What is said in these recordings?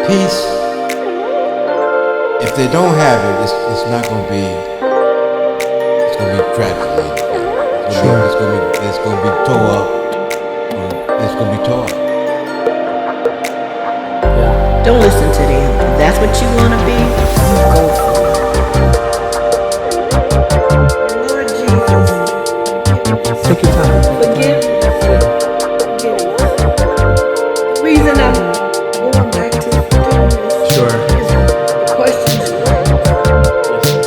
peace, if they don't have it, it's not going to be, it's going to be tragedy. It's going to be tore up. It's going to be tore up. Yeah. Don't listen to them. If that's what you want to be, you go for it. Lord Jesus. Take your time. Forgive me. The reason I'm going back to forgiveness. Sure. Is the questions.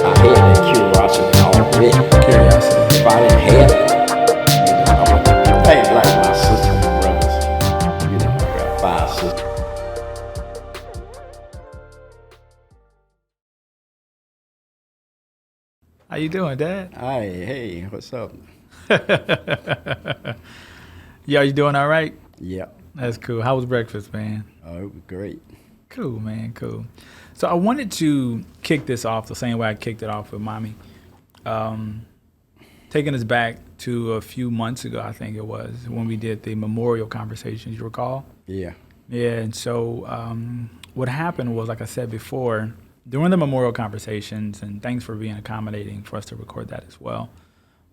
I had that curiosity already. Curiosity. If I didn't have it, I would think like my sisters and brothers. I got 5 sisters. How you doing, Dad? Hey, what's up? Yeah, you doing all right? Yep. That's cool. How was breakfast, man? Oh, it was great. Cool, man. Cool. So I wanted to kick this off the same way I kicked it off with Mommy. Taking us back to a few months ago, I think it was, when we did the memorial conversations, you recall? Yeah. Yeah, and so what happened was, like I said before, during the memorial conversations, and thanks for being accommodating for us to record that as well,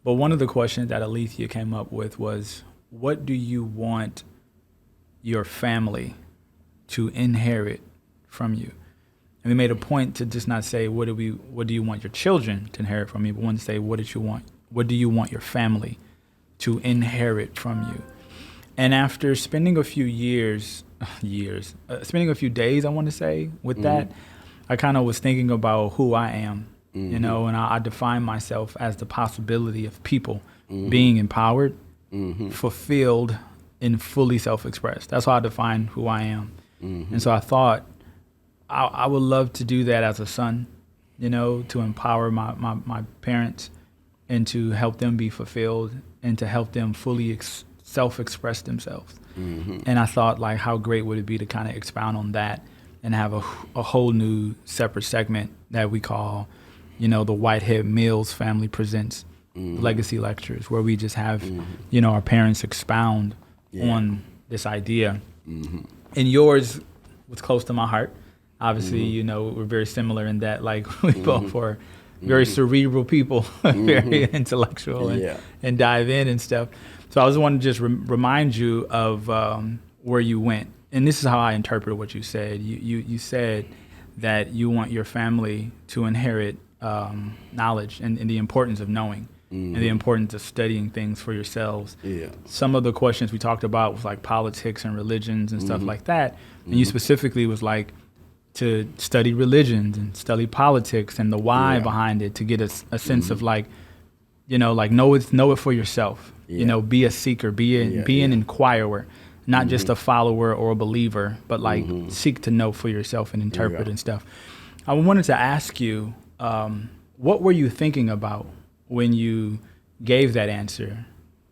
but one of the questions that Alethea came up with was, what do you want your family to inherit from you? And we made a point to just not say, what do you want your children to inherit from you, but want to say, what do you want your family to inherit from you? And after spending a few spending a few days, I want to say, with that, I kind of was thinking about who I am, and I define myself as the possibility of people being empowered, fulfilled, and fully self-expressed. That's how I define who I am. And so I thought I would love to do that as a son, to empower my parents and to help them be fulfilled and to help them fully self-express themselves. And I thought, like, how great would it be to kind of expound on that and have a whole new separate segment that we call, the Whitehead Mills Family Presents Legacy Lectures, where we just have, our parents expound on this idea. And yours was close to my heart. Obviously, we're very similar in that, like, we both were very cerebral people, very intellectual and dive in and stuff. So I just wanted to just remind you of where you went. And this is how I interpret what you said. You said that you want your family to inherit knowledge and the importance of knowing and the importance of studying things for yourselves. Yeah. Some of the questions we talked about was like politics and religions and stuff like that. And you specifically was like to study religions and study politics and the why behind it, to get a sense of like, know it for yourself. Be a seeker, be an inquirer. Not just a follower or a believer, but like seek to know for yourself and interpret and stuff. I wanted to ask you, what were you thinking about when you gave that answer?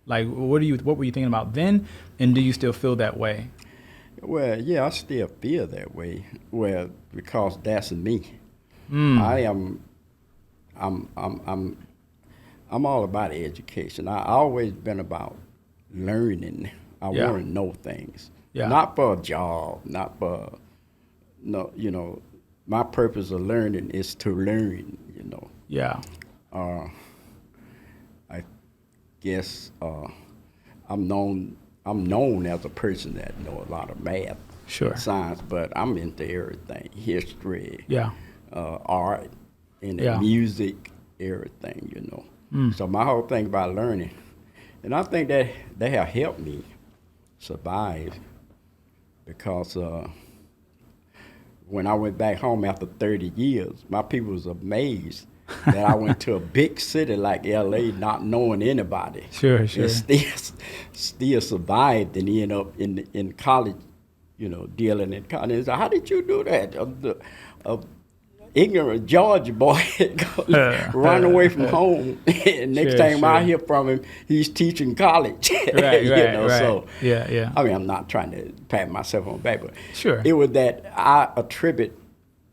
Like, what were you thinking about then, and do you still feel that way? Well, yeah, I still feel that way. Well, because that's me. I'm all about education. I always been about learning. I want to know things, not for a job, not for, my purpose of learning is to learn, Yeah. I guess I'm known as a person that know a lot of math, science, but I'm into everything, history, art, and music, everything, So my whole thing about learning, and I think that they have helped me survive, because when I went back home after 30 years, my people was amazed that I went to a big city like LA not knowing anybody. Sure. And still survived and ended up in college, dealing in college. How did you do that? Ignorant Georgia boy run away from home. And next time I hear from him, he's teaching college. Right. So yeah. I mean, I'm not trying to pat myself on the back, but sure. It was that I attribute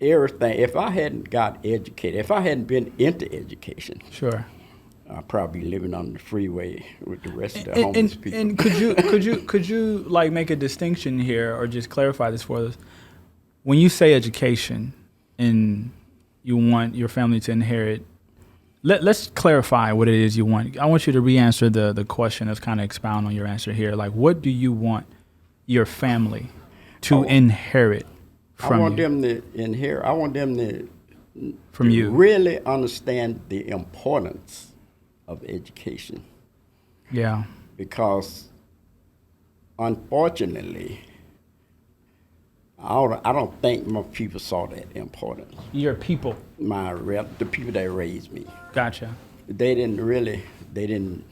everything. If I hadn't got educated, if I hadn't been into education, I'd probably be living on the freeway with the rest of the homeless people. And could you like make a distinction here, or just clarify this for us? when you say education and you want your family to inherit, let's clarify what it is you want. I want you to re-answer the question. Let's kind of expound on your answer here. Like, what do you want your family to inherit from you? I want them to inherit. I want them to from you really understand the importance of education. Yeah. Because unfortunately, I don't think my people saw that importance. Your people? The people that raised me. Gotcha. They didn't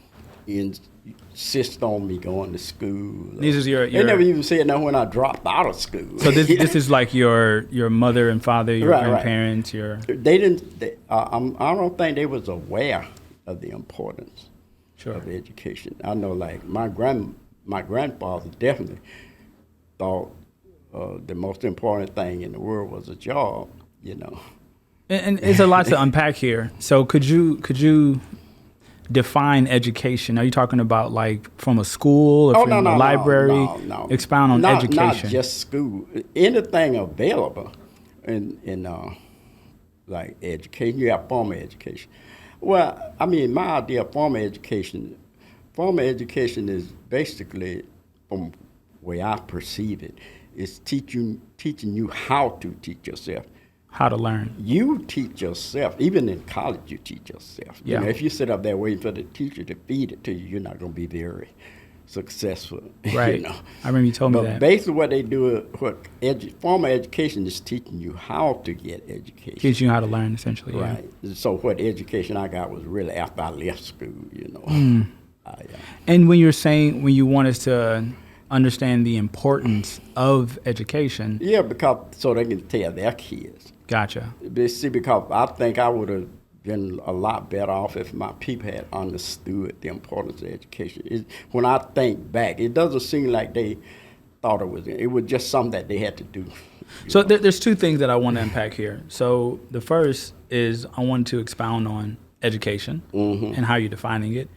insist on me going to school. This is your they never even said no when I dropped out of school. So this is like your mother and father, your grandparents, your... They didn't, I don't think they was aware of the importance of education. I know, like, my grandfather definitely thought the most important thing in the world was a job, you know. And there's a lot to unpack here. So could you define education? Are you talking about like from a school or from a library? No. Expound on education. Not just school. Anything available in like education. You have formal education. Well, I mean, my idea of formal education is basically, from the way I perceive it, is teaching you how to teach yourself. How to learn. You teach yourself. Even in college, you teach yourself. Yeah. You know, if you sit up there waiting for the teacher to feed it to you, you're not going to be very successful. Right. You know? I remember you told me that. But basically what they do, formal education is teaching you how to get education. Teaching you how to learn, essentially. Right. Yeah. So what education I got was really after I left school, you know. And when you're saying, when you want us to understand the importance of education. Yeah, because so they can tell their kids. Gotcha. See, because I think I would have been a lot better off if my people had understood the importance of education. When I think back, it doesn't seem like they thought it was just something that they had to do. So there's two things that I want to unpack here. So the first is I want to expound on education and how you're defining it.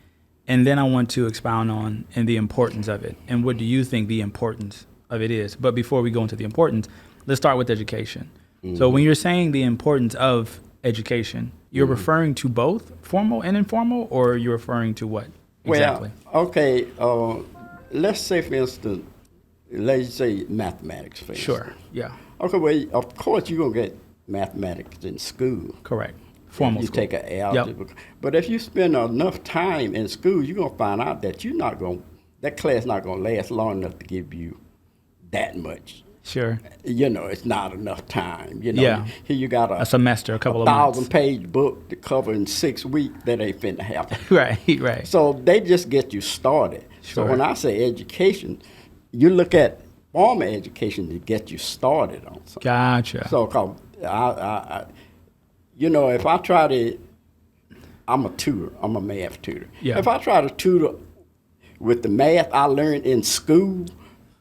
And then I want to expound on the importance of it. And what do you think the importance of it is? But before we go into the importance, let's start with education. So when you're saying the importance of education, you're referring to both formal and informal, or you're referring to what exactly? Well, okay, let's say, for instance, let's say mathematics, for instance. Sure, yeah. Okay, well, of course you're going to get mathematics in school. Correct. Formal you school. Take an algebra. Yep. But if you spend enough time in school, you're going to find out that that class not going to last long enough to give you that much. Sure. You know, it's not enough time. You know, yeah. Here you got a semester, a couple of months. 1,000-page book to cover in 6 weeks. That ain't finna happen. Right. So they just get you started. Sure. So when I say education, you look at formal education to get you started on something. Gotcha. So I you know, if I try to, I'm a tutor. I'm a math tutor. Yeah. If I try to tutor with the math I learned in school,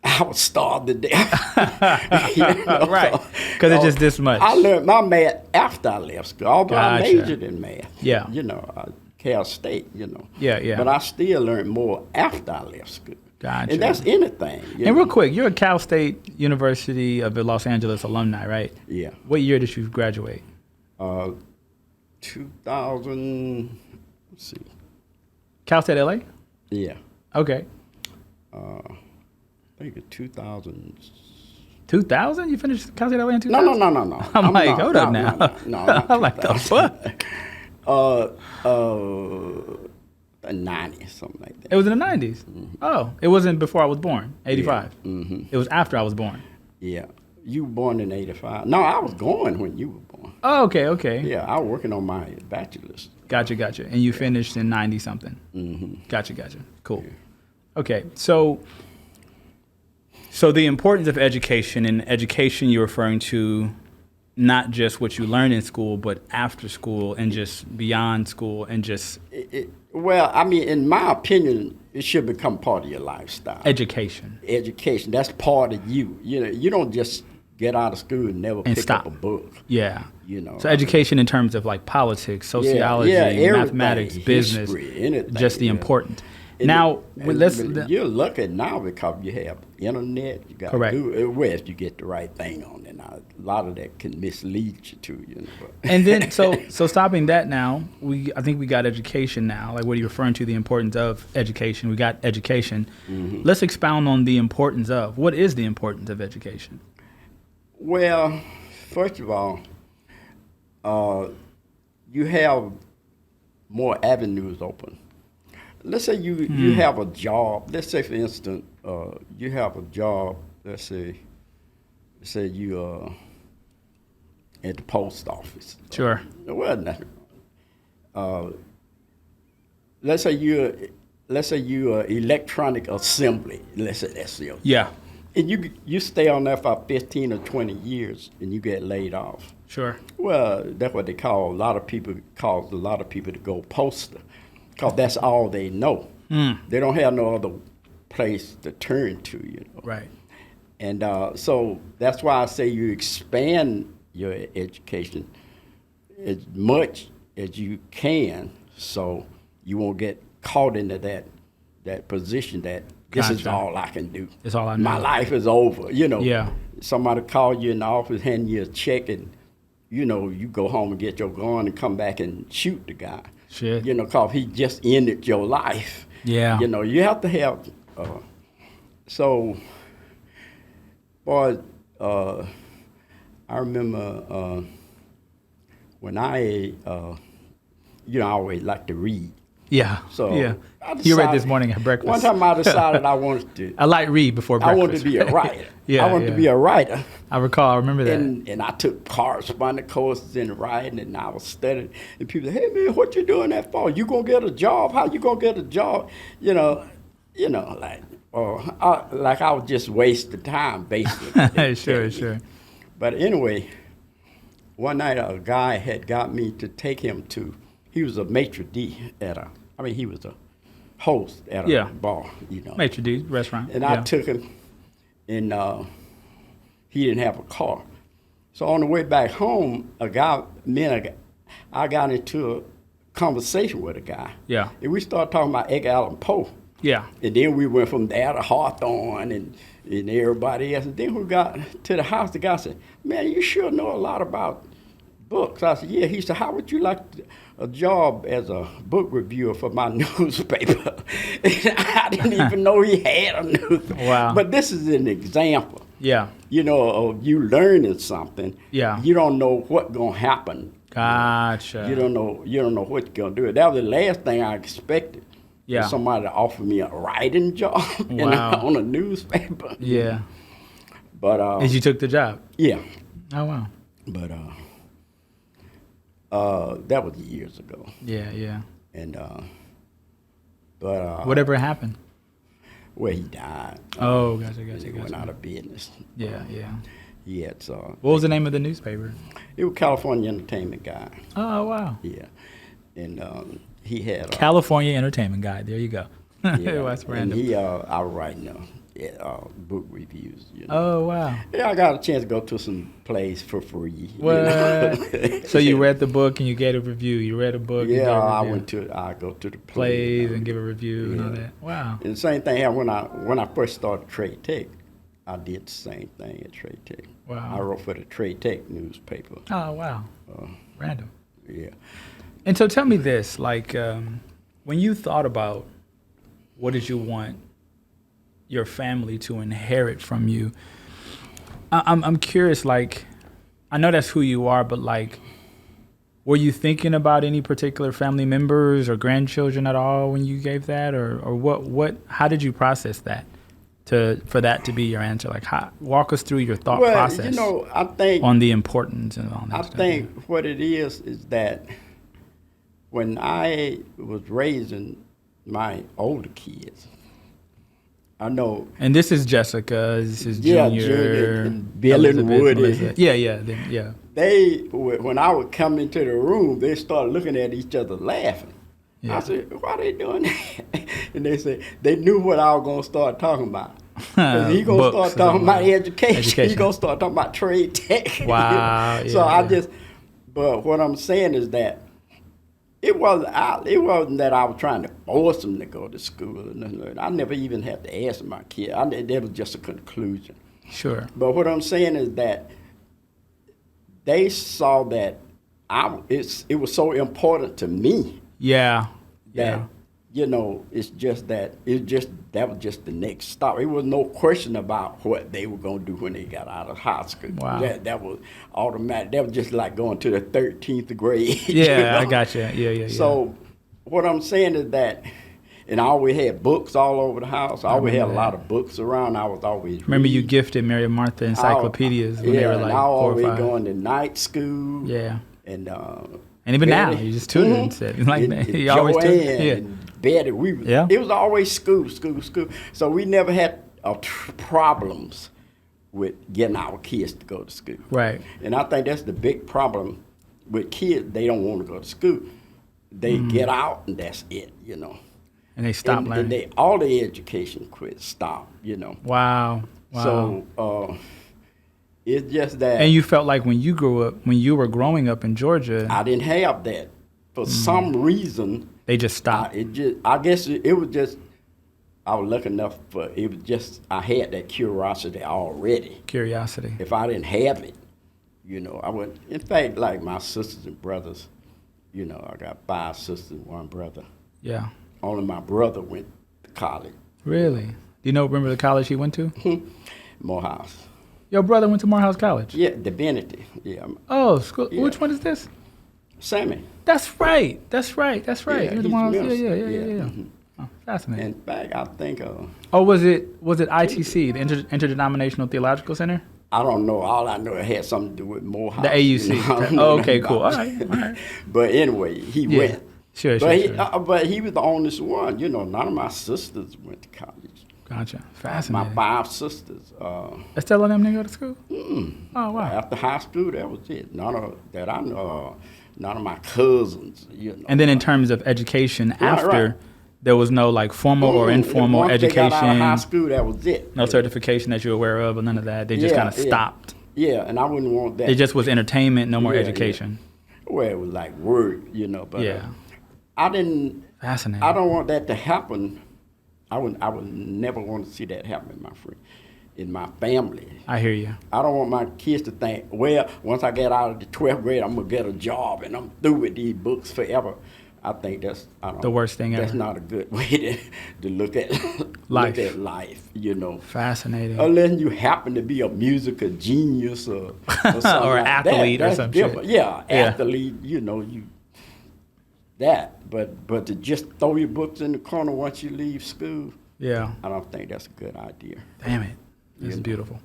I would starve to death. You know? Right. Because it's just this much. I learned my math after I left school, although I majored in math. Yeah. You know, Cal State, you know. Yeah. But I still learned more after I left school. Gotcha. And that's anything. And real quick, you're a Cal State University of Los Angeles alumni, right? Yeah. What year did you graduate? 2000, let's see. Cal State LA? Yeah. Okay. I think it's 2000. 2000? You finished Cal State LA in 2000? No. I'm like, hold up now. No, I'm like, the fuck? 90, something like that. It was in the 90s? Oh, it wasn't before I was born, 85? Yeah. It was after I was born? Yeah. You were born in 85. No, I was going when you were born. Oh, okay. Yeah, I was working on my bachelor's. Gotcha. And you finished in 90-something? Mm-hmm. Gotcha. Cool. Yeah. Okay, so the importance of education, and education you're referring to not just what you learn in school, but after school and just beyond school and just... Well, I mean, in my opinion, it should become part of your lifestyle. Education, that's part of you. You know, you don't just get out of school and never pick up a book. Yeah. You know. So education in terms of like politics, sociology, mathematics, business, history, anything, just the important. Now, you're lucky now because you have internet. You got Google, you get the right thing on it. Now, a lot of that can mislead you too. And then, so stopping that now, I think we got education now. Like what are you referring to? The importance of education. We got education. Mm-hmm. Let's expound on the importance of. What is the importance of education? Well, first of all, you have more avenues open. Let's say you have a job. Let's say, for instance, you have a job. Let's say you at the post office. Sure. Well, nothing. Let's say you're electronic assembly. Let's say that's it. Yeah. And you stay on there for 15 or 20 years, and you get laid off. Sure. Well, that's what they call a lot of people to go poster, because that's all they know. They don't have no other place to turn to, Right. And so that's why I say you expand your education as much as you can, so you won't get caught into that position that this is all I can do. It's all I know. My life is over, Yeah. Somebody call you in the office, hand you a check, and you go home and get your gun and come back and shoot the guy. Shit. Because he just ended your life. Yeah. You have to have. So, boy, I remember when I always like to read. Yeah. So yeah. You read this morning at breakfast. One time I decided I wanted to. I like read before breakfast. I wanted to be a writer. Yeah. I wanted to be a writer. I remember that. And I took correspondence courses in writing, and I was studying. And people say, "Hey man, what you doing that for? You gonna get a job? How you gonna get a job?" I would just waste the time basically. Sure. But anyway, one night a guy had got me to take him to. He was a maitre d' he was a host at a bar, Maitre d' restaurant. And I took him, and he didn't have a car. So on the way back home, I got into a conversation with a guy. Yeah. And we started talking about Edgar Allan Poe. Yeah. And then we went from there to Hawthorne and everybody else. And then we got to the house, the guy said, "Man, you sure know a lot about books." I said, "Yeah." He said, "How would you like a job as a book reviewer for my newspaper?" And I didn't even know he had a newspaper. Wow. But this is an example. Yeah. Of you learning something. Yeah. You don't know what's gonna happen. Gotcha. You don't know what you're gonna do. That was the last thing I expected. Yeah. Somebody to offer me a writing job on a newspaper. Yeah. But and you took the job? Yeah. Oh wow. But that was years ago. Yeah. And but whatever happened? Well, he died. Oh, gotcha. He went out of business. Yeah. He had what was the name of the newspaper? It was California Entertainment Guy. Oh wow. Yeah, and he had California Entertainment Guy. There you go. Yeah, that's random. And I was writing book reviews. Oh wow. Yeah, I got a chance to go to some plays for free. What? So you read the book and you gave a review. You read a book. Yeah, and I go to the plays and give a review and all that. Wow. And the same thing happened when I first started Trade Tech. I did the same thing at Trade Tech. Wow. I wrote for the Trade Tech newspaper. Oh wow. Random. Yeah. And so tell me this, like when you thought about what did you want your family to inherit from you, I'm curious, like, I know that's who you are, but like, were you thinking about any particular family members or grandchildren at all when you gave that, or how did you process that for that to be your answer? Like, walk us through your thought process. I think on the importance and all that. I think what it is that when I was raising my older kids, I know. And this is Jessica. This is Junior. And Bill and Woody. Yeah. They, when I would come into the room, they started looking at each other laughing. Yeah. I said, "Why are they doing that?" And they said they knew what I was gonna start talking about. He gonna start talking about education. He gonna start talking about Trade Tech. Wow. But what I'm saying is that it wasn't that I was trying to force them to go to school. I never even had to ask my kid. That was just a conclusion. Sure. But what I'm saying is that they saw that it was so important to me. Yeah. That it's just that that was just the next stop. It was no question about what they were gonna do when they got out of high school. Wow. That was automatic. That was just like going to the 13th grade. Yeah, I got you. Yeah. So what I'm saying is that, and I always had books all over the house. I always had a lot of books around. I was always remember reading. you gifted Mary and Martha encyclopedias when they were like and I 4 or always 5. going to night school. Yeah. And even now, you just tutored and said like that. You always tutored. Yeah. And Betty, it was always school. So we never had problems with getting our kids to go to school. Right. And I think that's the big problem with kids. They don't want to go to school. They get out and that's it, And they stop learning. And all the education stop. Wow. So it's just that. And you felt like when you were growing up in Georgia, I didn't have that. For some reason, they just stopped. I guess it was just, I was lucky enough it was just, I had that curiosity already. Curiosity. If I didn't have it, I wouldn't. In fact, like my sisters and brothers, I got 5 sisters and 1 brother. Yeah. Only my brother went to college. Really? Do you remember the college he went to? Morehouse. Your brother went to Morehouse College? Yeah, Divinity. Yeah. Oh, school. Yeah. Which one is this? Sammy. That's right. Yeah, he's Morehouse. Yeah. Oh, fascinating. In fact, I think. Was it ITC, the Interdenominational Theological Center? I don't know. All I know, it had something to do with Morehouse. The AUC. Oh, okay, cool. All right. But anyway, he went. Sure. But he was the only one. None of my sisters went to college. Gotcha. Fascinating. My 5 sisters. Estella and them didn't go to school? Oh, wow. After high school, that was it. None of that I know. None of my cousins. And then in terms of education after, there was no like formal or informal once education. They got out of high school, that was it. No certification that you're aware of, or none of that. They just kind of stopped. Yeah, and I wouldn't want that. It just was entertainment, no more education. Yeah. Well, it was like work, But I didn't. Fascinating. I don't want that to happen. I would never want to see that happen, in my family. I hear you. I don't want my kids to think, well, once I get out of the 12th grade, I'm gonna get a job and I'm through with these books forever. I think that's the worst thing ever. That's not a good way to look at life. Look at life, Fascinating. Unless you happen to be a musical genius or something or like athlete that. or something. Yeah, athlete. But to just throw your books in the corner once you leave school. Yeah. I don't think that's a good idea. Damn it. It's beautiful.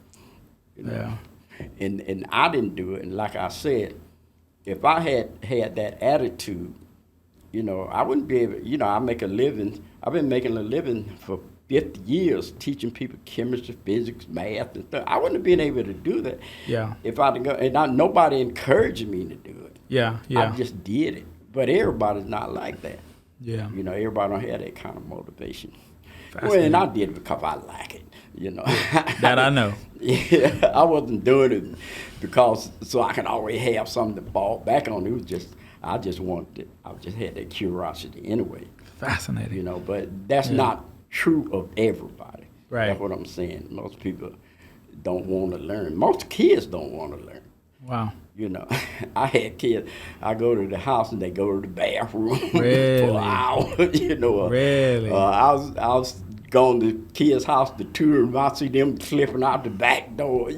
Yeah. And I didn't do it. And like I said, if I had that attitude, I wouldn't be able, I make a living. I've been making a living for 50 years teaching people chemistry, physics, math, and stuff. I wouldn't have been able to do that. Yeah. If I'd go, and nobody encouraged me to do it. Yeah. I just did it. But everybody's not like that. Yeah. Everybody don't have that kind of motivation. Well, and I did it because I like it, That I know. Yeah, I wasn't doing it because so I can always have something to fall back on. It was just, I just wanted it. I just had that curiosity anyway. Fascinating. But that's not true of everybody. Right. That's what I'm saying. Most people don't want to learn. Most kids don't want to learn. Wow. I had kids. I go to the house and they go to the bathroom Really? for an hour. Really? I was going to kids' house to tour them. I see them slipping out the back door.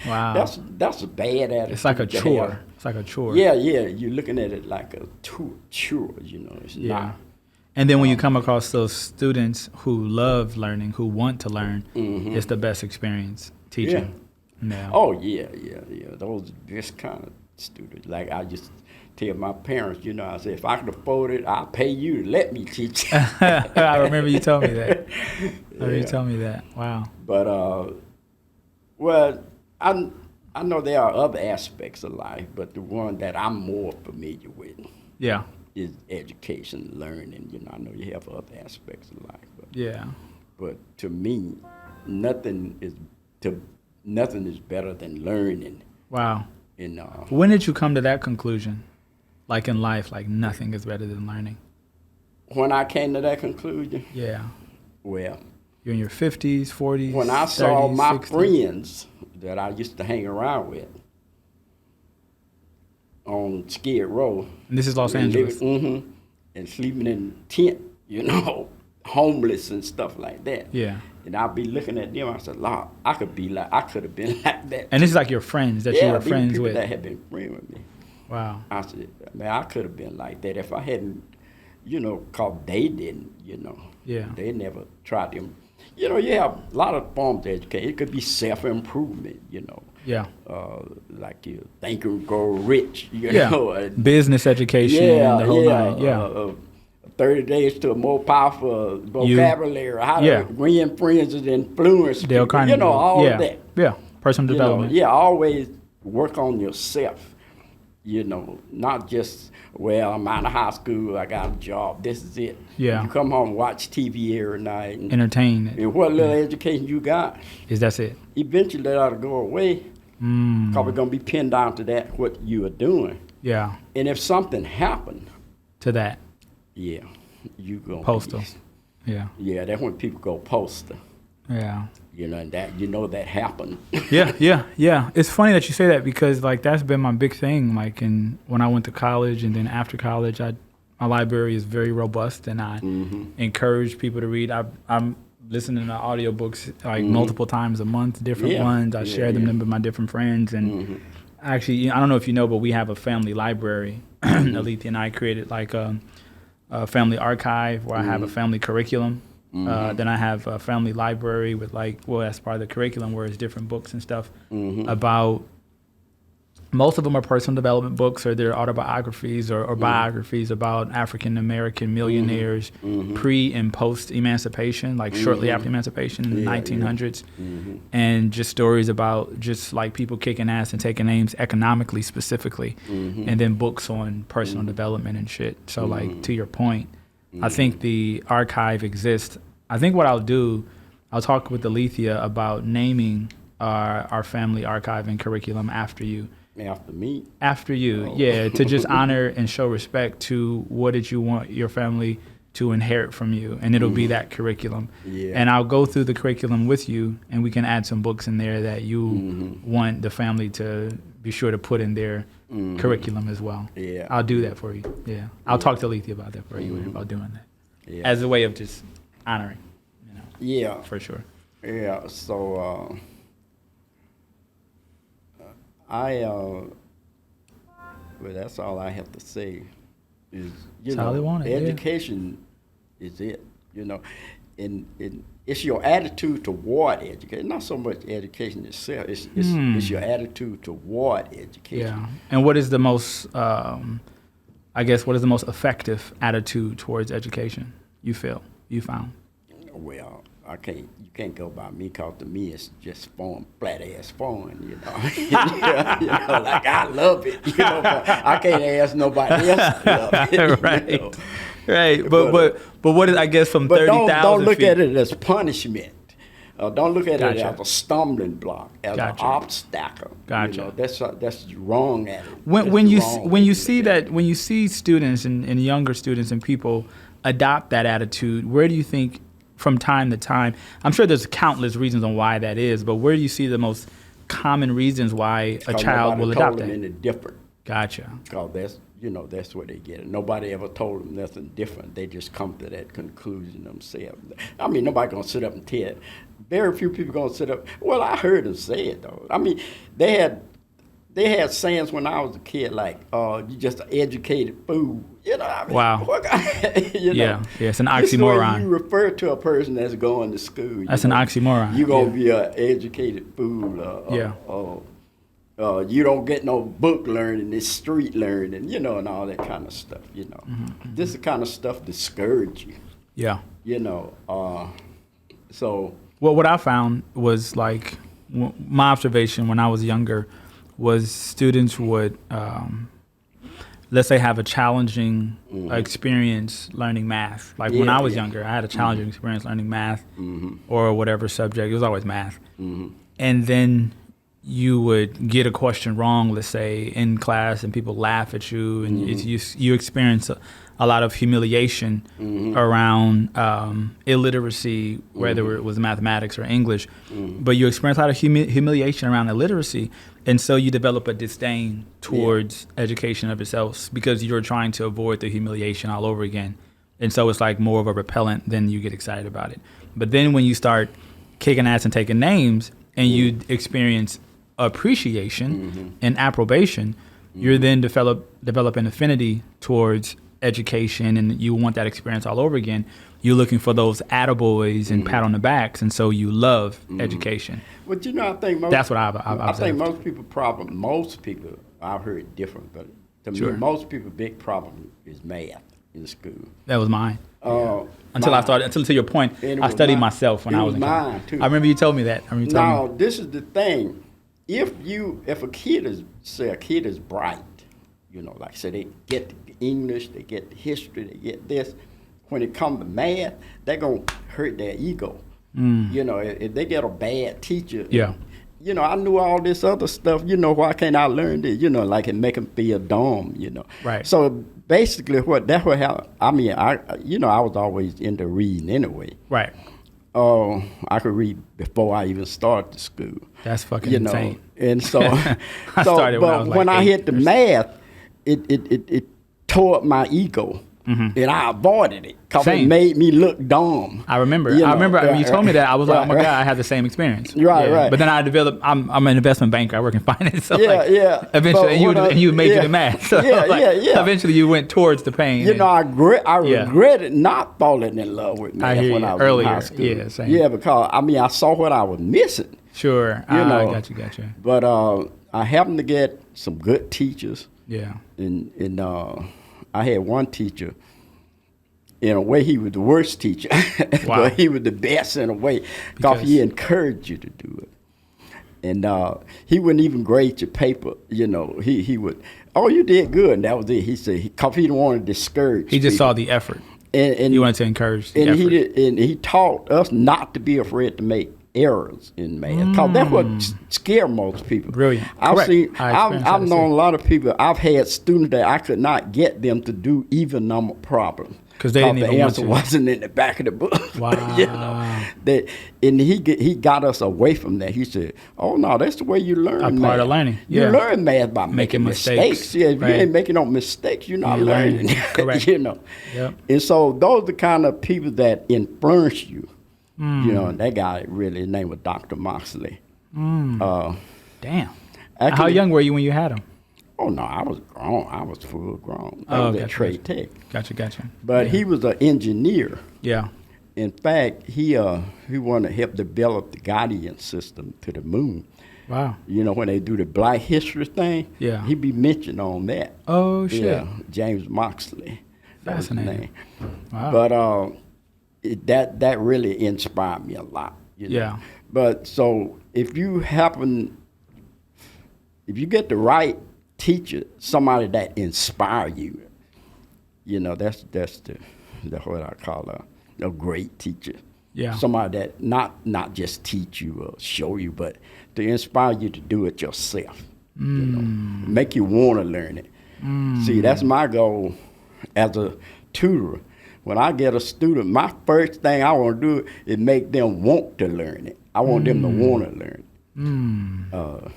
Wow. That's a bad attitude. It's like a chore. It's like a chore. Yeah. You're looking at it like a chore. It's not. And then when you come across those students who love learning, who want to learn, it's the best experience teaching. Yeah. Oh, yeah. Those just kind of students. Like I just tell my parents, I said, if I can afford it, I'll pay you to let me teach. I remember you told me that. You told me that. Wow. But, well, I know there are other aspects of life, but the one that I'm more familiar with is education, learning. I know you have other aspects of life. But to me, nothing is better than learning. Wow. And when did you come to that conclusion? Like in life, like nothing is better than learning. When I came to that conclusion? Yeah. Well, you're in your 50s, 40s, when I saw 30s, my 60s. friends that I used to hang around with on Skid Row. And this is Los Angeles. And sleeping in tent, you know, homeless and stuff like that. Yeah. And I'd be looking at them. I said, "Lord, I could have been like that." And this is like your friends that you were friends with. That had been friends with me. Wow. I said, man, I could have been like that if I hadn't, you know, cause they didn't, you know. Yeah. They never tried them. You know, you have a lot of forms of education. It could be self-improvement, you know. Yeah. Like you think and grow rich, you yeah. know. Business education. Yeah, the whole night. Yeah. 30 days to a more powerful vocabulary. How to win friends and influence Dale people. You know, all of that. Yeah. Personal development. Know, always work on yourself. You know, not just, well, I'm out of high school, I got a job, this is it. Yeah. You come home, watch TV every night. And, entertain. And what little education you got. That's it. Eventually that ought to go away. Because we're going to be pinned down to that, what you are doing. Yeah. And if something happened. To that. Yeah. You go. Postal. Yeah. Yeah, that's when people go postal. Yeah. You know, and that happened. Yeah. It's funny that you say that because like that's been my big thing. Like when I went to college and then after college, my library is very robust and I encourage people to read. I'm listening to audiobooks like multiple times a month, different ones. I share them with my different friends. And actually, I don't know if you know, but we have a family library. Alethea and I created like a family archive where I have a family curriculum. Then I have a family library with that's part of the curriculum where it's different books and stuff about, most of them are personal development books or they're autobiographies or biographies about African-American millionaires pre and post-emancipation, like shortly after emancipation in the 1900s. And just stories about just like people kicking ass and taking names economically specifically. And then books on personal development and shit. So like to your point, I think the archive exists. I think what I'll do, I'll talk with Alethea about naming our family archive and curriculum after you. After me? After you, to just honor and show respect to what did you want your family to inherit from you, and it'll be that curriculum. And I'll go through the curriculum with you, and we can add some books in there that you want the family to be sure to put in their curriculum as well. I'll do that for you. I'll talk to Alethea about that for you, about doing that as a way of just honoring, you know. For sure. So well, that's all I have to say. Is education is it, you know, and it's your attitude toward education, not so much education itself. It's your attitude toward education. Yeah, and what is the most, what is the most effective attitude towards education you found? Well, you can't go by me, because to me it's just flat ass fun, you know. you know, like I love it, you know, but I can't ask nobody else to love it. Right. You know? Right. But what is, I guess, from 30,000 don't look feet. at it as punishment. Don't look at it as a stumbling block, as an obstacle. You know, that's wrong at it. When you see students and younger students and people adopt that attitude, where do you think, from time to time, I'm sure there's countless reasons on why that is, but where do you see the most common reasons why a child will adopt that? Any different. Gotcha. Because that's where they get it. Nobody ever told them nothing different. They just come to that conclusion themselves. I mean, nobody gonna sit up and tell it. Very few people gonna sit up. Well, I heard them say it though. I mean, they had sayings when I was a kid, like, you just an educated fool. You know, I mean, wow. You know, it's an oxymoron. You refer to a person that's going to school. That's an oxymoron. You're going to be an educated fool. You don't get no book learning, it's street learning, you know, and all that kind of stuff, you know. This is the kind of stuff discourage you. Yeah. You know, so. Well, what I found was, like, my observation when I was younger was students would, let's say, have a challenging experience learning math. Like when I was younger, I had a challenging experience learning math or whatever subject. It was always math. And then you would get a question wrong, let's say in class, and people laugh at you, and you experience a lot of humiliation around illiteracy, whether it was mathematics or English, but you experience a lot of humiliation around illiteracy, and so you develop a disdain towards education of yourselves because you're trying to avoid the humiliation all over again. And so it's like more of a repellent than you get excited about it. But then when you start kicking ass and taking names and you experience appreciation and approbation, you're then develop an affinity towards education, and you want that experience all over again. You're looking for those attaboys and pat on the backs, and so you love education. But you know, I think that's what I've I think most people, I've heard different, but to me, most people's big problem is math in school. That was mine. Until to your point, I studied myself when I was in college. Too. I remember you told me that. This is the thing. If a kid is bright, you know, like I said, they get the English, they get the history, they get this. When it comes to math, they're gonna hurt their ego. You know, if they get a bad teacher. Yeah. You know, I knew all this other stuff. You know, why can't I learn this? You know, like it make them feel dumb. You know. Right. So basically, that's what happened. I mean, I was always into reading anyway. Right. I could read before I even started school. That's fucking insane. And so, when I hit the math, it tore up my ego. And I avoided it because it made me look dumb. I remember when you told me that, I was like, oh my God, I had the same experience. Right. But then I developed, I'm an investment banker, I work in finance. So eventually, but you majored in math. So eventually you went towards the pain. You know, I regretted not falling in love with math when I was in high school. Yeah, same. Yeah, because I saw what I was missing. Sure. You know, got you. But I happened to get some good teachers. Yeah. And I had one teacher, in a way he was the worst teacher, but he was the best in a way because he encouraged you to do it. And he wouldn't even grade your paper, you know. He would, oh, you did good, and that was it. He said, because he didn't want to discourage He just people. saw the effort. And he wanted to encourage the effort. And he taught us not to be afraid to make errors in math, because that's what scares most people. Brilliant. I've known a lot of people. I've had students that I could not get them to do even number problems because they didn't even the answer wasn't in the back of the book. Wow. You know, and he got us away from that. He said, "Oh no, that's the way you learn. Part of learning. You learn math by making mistakes. Yeah, if you ain't making no mistakes, you're not learning. Correct. You know. Yep. And so those are the kind of people that influence you. You know, and that guy his name was Dr. Moxley. Damn. Actually, how young were you when you had him? Oh, no, I was grown. I was full grown. I was at Trade Tech. Gotcha. But he was an engineer. Yeah. In fact, he wanted to help develop the guardian system to the moon. Wow. You know, when they do the Black History thing, he'd be mentioned on that. Oh, shit. Yeah, James Moxley. Fascinating. Wow. But that really inspired me a lot. You know? Yeah. But so if you get the right teacher, somebody that inspire you, you know, that's what I call a great teacher. Yeah. Somebody that not just teach you or show you, but to inspire you to do it yourself. You know, make you want to learn it. See, that's my goal as a tutor. When I get a student, my first thing I want to do is make them want to learn it. I want them to want to learn it.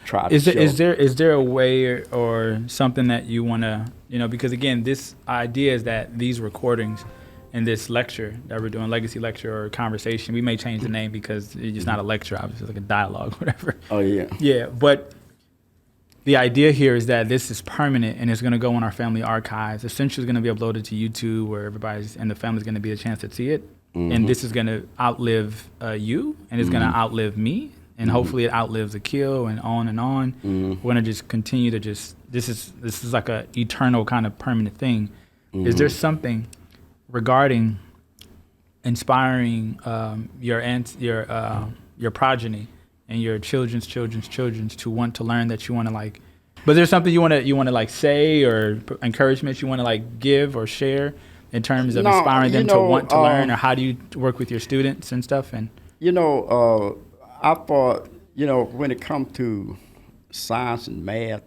Try to is there a way or something that you want to, you know, because again, this idea is that these recordings and this lecture that we're doing, legacy lecture or conversation, we may change the name because it's just not a lecture, obviously, it's like a dialogue, whatever. Oh, yeah. Yeah, but the idea here is that this is permanent and it's going to go on our family archives. Essentially, it's going to be uploaded to YouTube where everybody's and the family's going to be a chance to see it. And this is going to outlive you, and it's going to outlive me, and hopefully it outlives Akil, and on and on. We're going to just continue to this is like a eternal kind of permanent thing. Is there something regarding inspiring your progeny and your children's to want to learn that you want to like, but there's something you want to like say or encouragement you want to like give or share in terms of inspiring them to want to learn, or how do you work with your students and stuff? And you know, I thought, you know, when it comes to science and math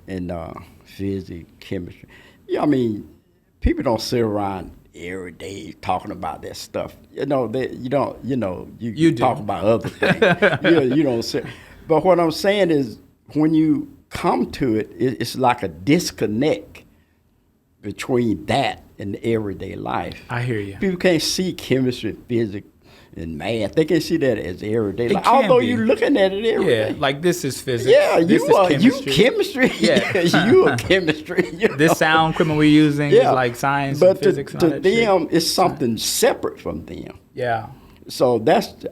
and physics, chemistry, yeah, I mean, people don't sit around every day talking about that stuff. You know, you talk about other things. you don't sit. But what I'm saying is, when you come to it, it's like a disconnect between that and everyday life. I hear you. People can't see chemistry, physics, and math. They can see that as everyday life. Although you're looking at it every day. Like this is physics. Yeah, this you chemistry. Yeah. You are chemistry. This sound equipment we're using is like science and physics. But to them, it's something separate from them. Yeah. So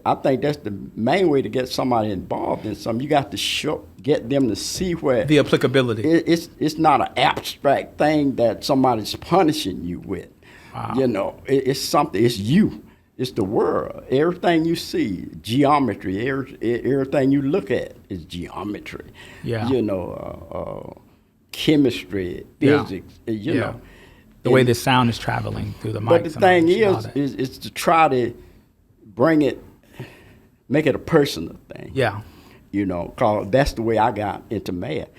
I think that's the main way to get somebody involved in something. You got to get them to see where the applicability. It's not an abstract thing that somebody's punishing you with. Wow. You know, it's something. It's you. It's the world. Everything you see, geometry. Everything you look at is geometry. Yeah. You know, chemistry, physics. You know, the way the sound is traveling through the mics. But the thing is to try to make it a personal thing. Yeah. You know, cause that's the way I got into math.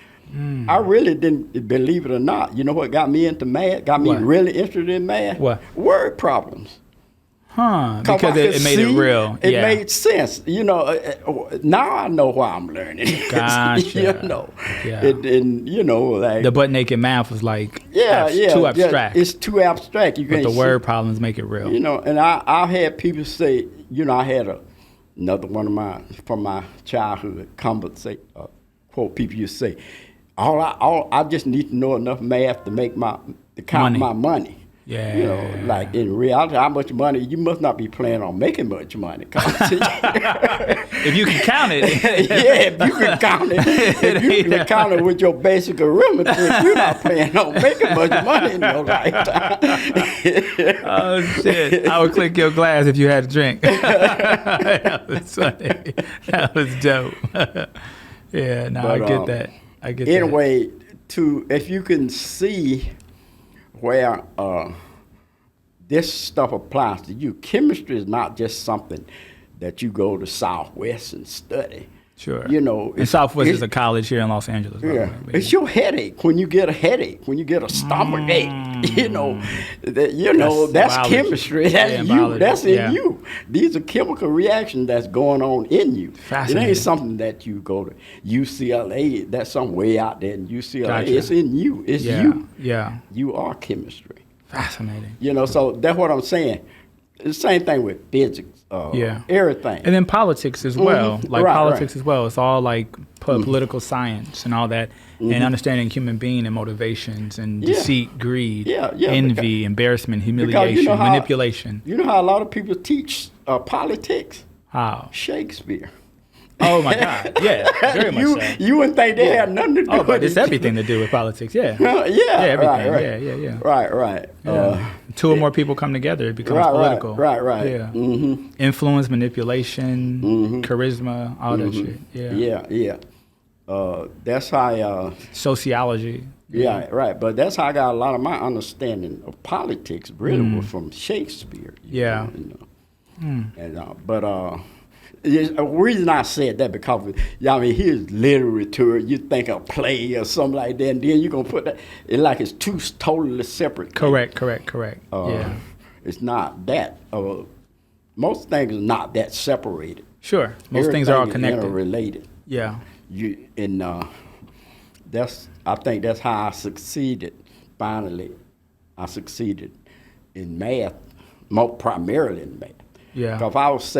I really didn't, believe it or not. You know what got me into math? Got me really interested in math? What? Word problems. Huh? Because it made it real. It made sense. You know, now I know why I'm learning. Gotcha. You know, and you know, like the butt naked math was like too abstract. It's too abstract. You but can't the word problems make it real. You know, and I had people say, you know, I had another one of from my childhood quote people used to say, I just need to know enough math to count my money. Yeah. You know, like in reality, how much money, you must not be planning on making much money. If you can count it. If you can count it. If you can count it with your basic arithmetic, you're not planning on making much money in your lifetime. Oh, shit. I would click your glass if you had a drink. That was funny. That was dope. Yeah, no, I get that. Anyway, if you can see where this stuff applies to you. Chemistry is not just something that you go to Southwest and study. Sure. You know, and Southwest is a college here in Los Angeles. Yeah, it's your headache when you get a headache, when you get a stomach ache. You know, that's chemistry. That's you. Biology. That's in you. These are chemical reactions that's going on in you. It ain't something that you go to UCLA. That's some way out there in UCLA. Gotcha. It's in you. It's you. Yeah. You are chemistry. Fascinating. You know, so that's what I'm saying. It's the same thing with physics. Everything. And then politics as well. Like politics as well. It's all like political science and all that. And understanding human being and motivations and deceit, greed, envy, embarrassment, humiliation, manipulation. You know how a lot of people teach politics? How? Shakespeare. Oh my God! Yeah, very much so. You wouldn't think they had nothing to do with it. Oh, but it's everything to do with politics. Yeah. Everything. Yeah. Right. Yeah. Two or more people come together, it becomes political. Right. Yeah. Mm-hmm. Influence, manipulation, charisma, all that shit. Yeah. That's how. Sociology. Yeah, right. But that's how I got a lot of my understanding of politics. Really, was from Shakespeare. Yeah. The reason I said that because his literature, you think a play or something like that, and then you're gonna put that like it's two totally separate things. Correct. It's not that. Most things are not that separated. Sure, most things are all connected, interrelated. Yeah. I think that's how I succeeded. Finally, I succeeded in math, primarily in math. Yeah. Because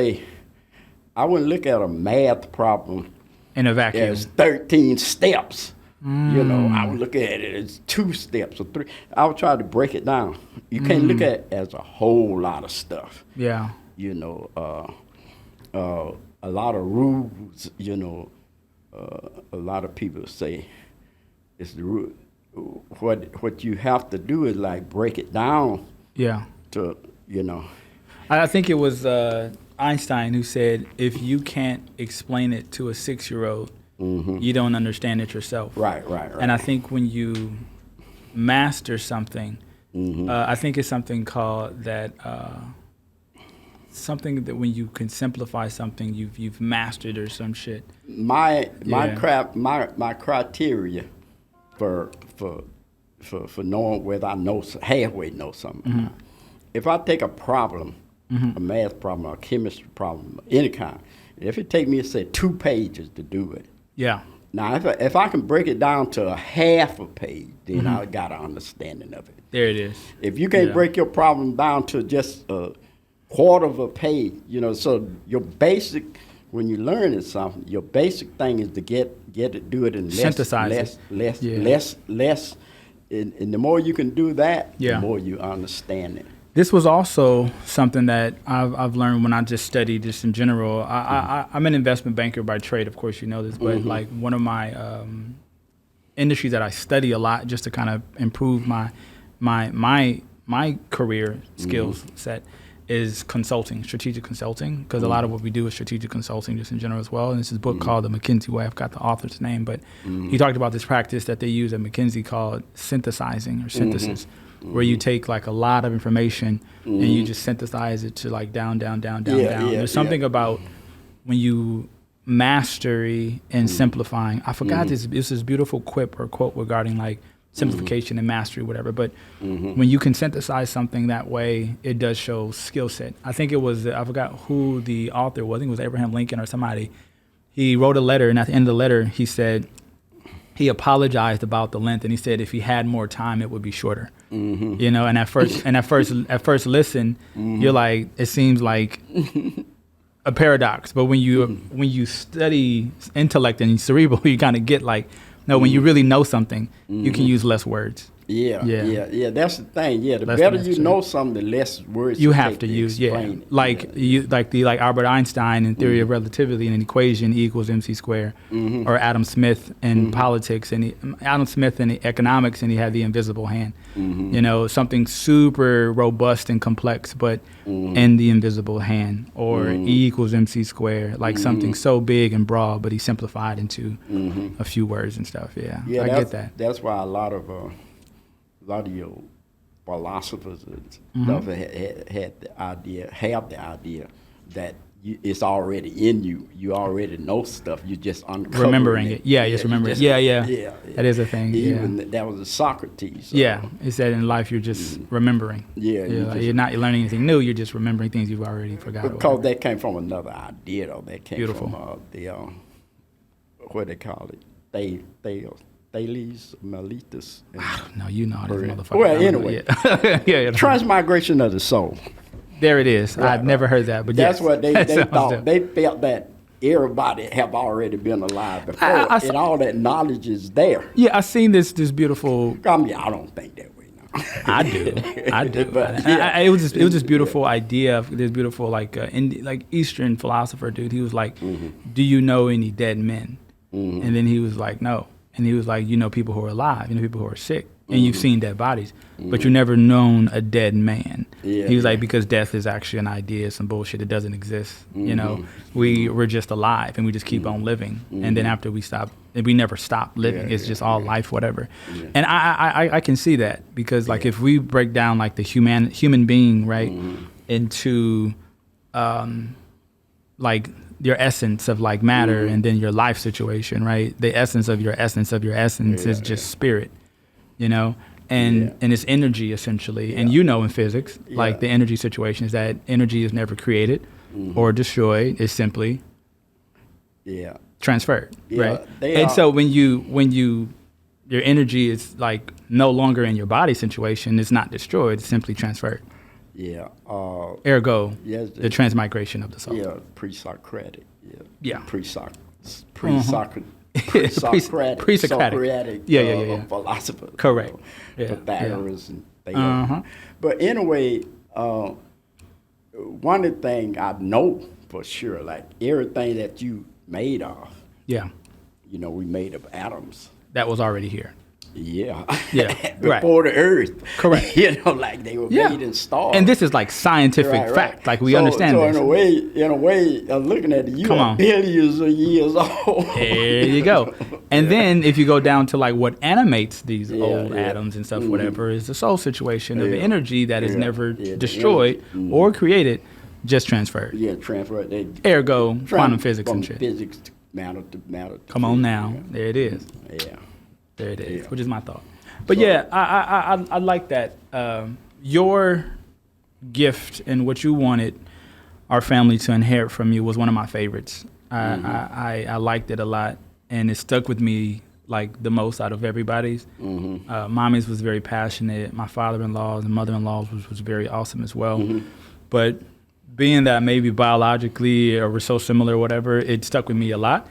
I wouldn't look at a math problem in a vacuum as 13 steps. You know, I would look at it as 2 steps or 3. I would try to break it down. You can't look at it as a whole lot of stuff. Yeah. You know, a lot of rules, you know, a lot of people say it's the rule. What you have to do is like break it down. Yeah. To, you know. I think it was Einstein who said, if you can't explain it to a 6-year-old, you don't understand it yourself. Right. And I think when you master something, I think it's something called that something that when you can simplify something, you've mastered or some shit. My criteria for knowing whether I halfway know something. Mm-hmm. If I take a problem, a math problem, a chemistry problem, any kind, if it take me, say, 2 pages to do it. Yeah. Now, if I can break it down to a half a page, then I got an understanding of it. There it is. If you can't break your problem down to just a quarter of a page, so your basic, when you're learning something, your basic thing is to do it in less. And the more you can do that, the more you understand it. This was also something that I've learned when I just studied just in general. I'm an investment banker by trade, of course you know this, but like one of my industries that I study a lot just to kind of improve my career skills set is consulting, strategic consulting, because a lot of what we do is strategic consulting just in general as well. And this is a book called The McKinsey Way. I've got the author's name, but he talked about this practice that they use at McKinsey called synthesizing or synthesis. Where you take like a lot of information and you just synthesize it to like down. There's something about when you mastery and simplifying. I forgot this beautiful quip or quote regarding like simplification and mastery, whatever. But when you can synthesize something that way, it does show skill set. I think it was, I forgot who the author was. I think it was Abraham Lincoln or somebody. He wrote a letter, and at the end of the letter, he said, he apologized about the length, and he said if he had more time, it would be shorter. And at first listen, you're like, it seems like a paradox. But when you study intellect and cerebral, you kind of get like, no, when you really know something, you can use less words. Yeah. That's the thing. Yeah, the better you know something, the less words you have to use. Yeah, like Albert Einstein in theory of relativity, in an equation E equals mc squared, or Adam Smith in politics, and Adam Smith in economics, and he had the invisible hand. Something super robust and complex, but in the invisible hand, or E equals mc squared, like something so big and broad, but he simplified into a few words and stuff. Yeah, I get that. That's why a lot of your philosophers and stuff have the idea that it's already in you. You already know stuff. You just uncovering remembering it. Yeah, just remembering. Yeah. That is a thing. Even that was a Socrates. So. Yeah, it's that in life you're just remembering. Yeah, you're not learning anything new. You're just remembering things you've already forgot. Because that came from another idea, though. That came from what they call it, Thales, Miletus. No, you know this motherfucker. Well, anyway, transmigration of the soul. There it is. I've never heard that, but that's what they thought. They felt that everybody have already been alive before, and all that knowledge is there. Yeah, I seen this beautiful. I mean, I don't think that way now. I do. But it was this beautiful idea of this beautiful like Eastern philosopher dude. He was like, "Do you know any dead men?" And then he was like, "No." And he was like, people who are alive, people who are sick, and you've seen dead bodies, but you've never known a dead man. He was like, because death is actually an idea, some bullshit that doesn't exist. We're just alive, and we just keep on living. And then after we stop, we never stop living. It's just all life, whatever. And I can see that because like if we break down like the human being, right, into like your essence of like matter and then your life situation, right? The essence of your essence is just spirit, and it's energy essentially. And in physics, like the energy situation is that energy is never created or destroyed. It's simply transferred, right? And so when your energy is like no longer in your body situation, it's not destroyed, it's simply transferred. Ergo, the transmigration of the soul. Yeah, pre-Socratic. Pre-Socratic. Philosopher. Correct. Pythagoras and Theon. But anyway, one of the things I know for sure, like everything that you made of. Yeah. We made of atoms. That was already here. Yeah. Before the earth. Correct. Like they were made in stars. And this is like scientific fact. Like we understand this. So in a way, looking at it, you are billions of years old. There you go. And then if you go down to like what animates these old atoms and stuff, whatever, is the soul situation of the energy that is never destroyed or created, Just transferred. Yeah, transferred. Ergo, quantum physics and shit. Physics to matter to matter. Come on now. Yeah. There it is. Yeah. There it is, which is my thought. But so, I like that. Your gift and what you wanted our family to inherit from you was one of my favorites. I liked it a lot, and it stuck with me like the most out of everybody's. Mommy's was very passionate. My father-in-law's and mother-in-law's was very awesome as well. But being that maybe biologically or we're so similar or whatever, it stuck with me a lot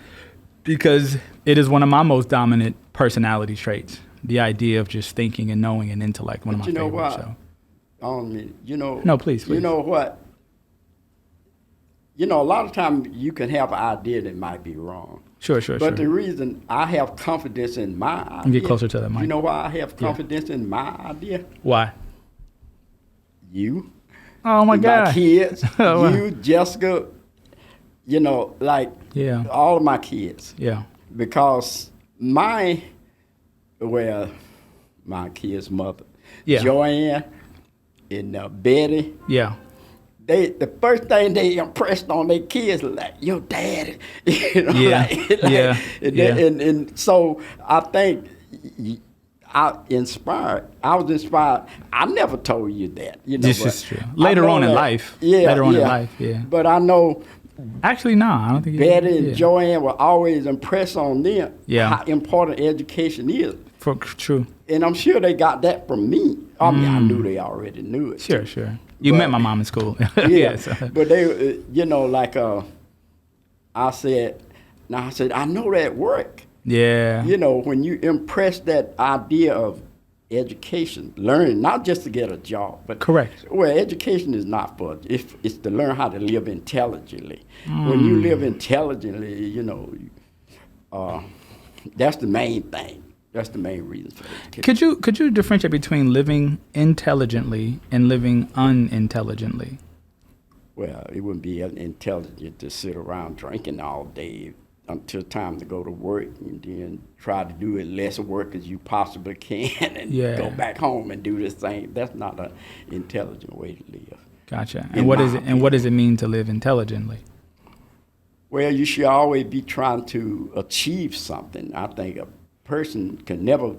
because it is one of my most dominant personality traits. The idea of just thinking and knowing and intellect, one of my favorites. What? No, please. You know what? A lot of times you can have an idea that might be wrong. Sure. But the reason I have confidence in my idea. Get closer to that mic. You know why I have confidence in my idea? Why? You. Oh my God. My kids. You, Jessica. All of my kids. Yeah. Because my kids' mother, Joanne and Betty. Yeah. The first thing they impressed on their kids was like, your daddy. And so I think I was inspired. I never told you that. This is true. Later on in life. Yeah. But I know. Actually, no, I don't think Betty and Joanne were always impressed on them how important education is. True. And I'm sure they got that from me. I mean, I knew they already knew it. Sure. You met my mom in school. But they, I said, I know that work. Yeah. When you impress that idea of education, learning, not just to get a job, but correct. Well, education is not for it's to learn how to live intelligently. When you live intelligently, that's the main thing. That's the main reason for education. Could you differentiate between living intelligently and living unintelligently? Well, it wouldn't be intelligent to sit around drinking all day until time to go to work and then try to do as less work as you possibly can and go back home and do the same. That's not an intelligent way to live. Gotcha. And what is it? And what does it mean to live intelligently? Well, you should always be trying to achieve something. I think a person can never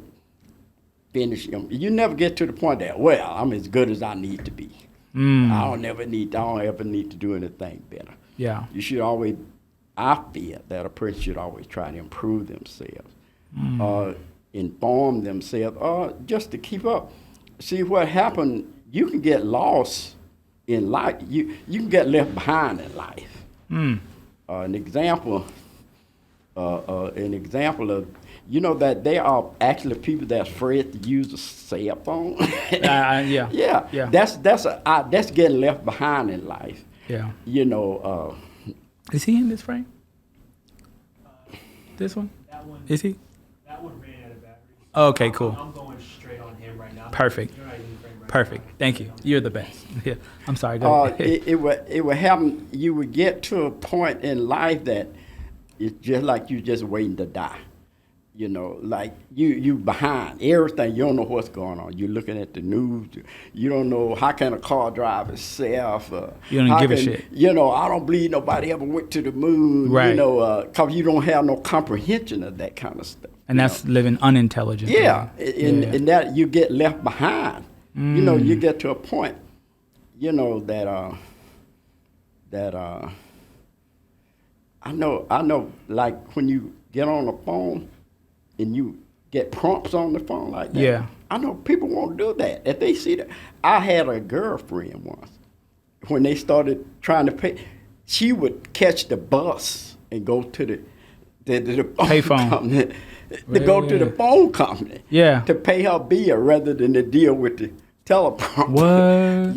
finish. You never get to the point that, well, I'm as good as I need to be. I don't ever need to do anything better. Yeah. You should always. I feel that a person should always try to improve themselves, inform themselves, or just to keep up. See what happened. You can get lost in life. You can get left behind in life. An example of that there are actually people that's afraid to use a cell phone. Yeah. That's getting left behind in life. Yeah. Is he in this frame? This one? That one. Is he? That one ran out of battery. Okay, cool. I'm going straight on him right now. Perfect. You're not in the frame right Perfect. now. Thank you. You're the best. Yeah. I'm sorry. Go ahead. It would happen. You would get to a point in life that it's just like you just waiting to die. Like you behind everything. You don't know what's going on. You're looking at the news. You don't know how can a car drive itself. You don't give a shit. I don't believe nobody ever went to the moon. Right. Because you don't have no comprehension of that kind of stuff. And that's living unintelligent. Yeah. And that you get left behind. You get to a point, that I know like when you get on the phone and you get prompts on the phone like that. Yeah. I know people won't do that. If they see that. I had a girlfriend once. When they started trying to pay, she would catch the bus and go to the payphone company. To go to the phone company. Yeah. To pay her bill rather than to deal with the teleprompter. What?